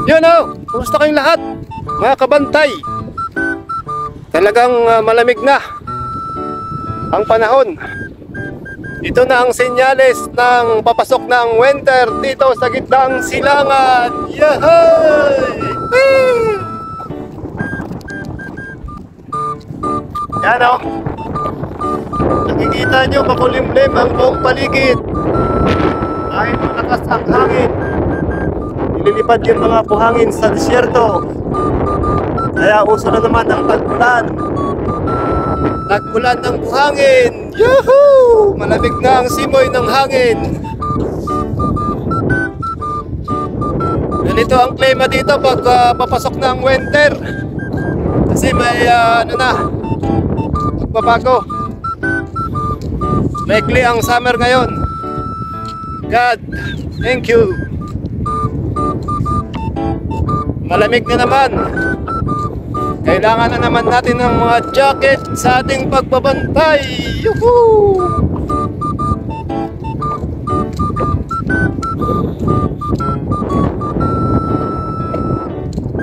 Yun o, kumusta kayong lahat? Mga kabantay. Talagang malamig na ang panahon. Ito na ang senyales ng papasok ng winter dito sa gitnang silangan. Yahay! Yan o. Nakikita nyo makulimlim ang buong paligid. Kahit malakas ang hangin, nililipad yung mga buhangin sa disyerto. Kaya uso na naman ang tag-ulan. Tag-ulan ng buhangin. Yahoo! Malamig na ang simoy ng hangin. Ganito ang klima dito pag papasok na ang winter. Kasi may magbabago. Maikli ang summer ngayon. God, thank you. Malamig na naman. Kailangan na naman natin ng mga jacket sa ating pagbabantay. Yuhuu!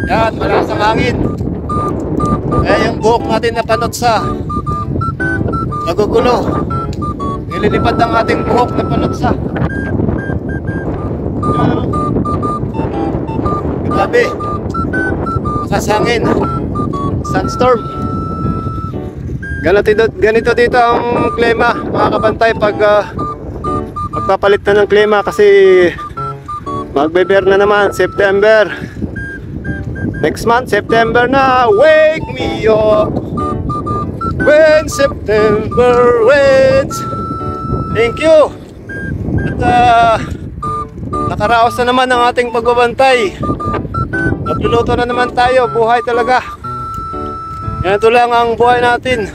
Yan, malakas ang hangin. Kaya yung buhok natin na panotsa nagugulo. Nililipad ang ating buhok na panotsa. Grabe, makasangin, sunstorm. Ganito dito ang klima, mga kabantay, pag magpapalit na ng klima kasi magbe-bear na naman September. Next month, September na. Wake me up when September waits. Thank you. At nakaraos na naman ang ating pagbabantay. Nagluluto na naman tayo. Buhay talaga. Ganito lang ang buhay natin.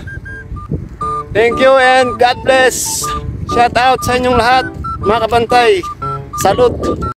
Thank you and God bless. Shout out sa inyong lahat, mga kabantay. Salute.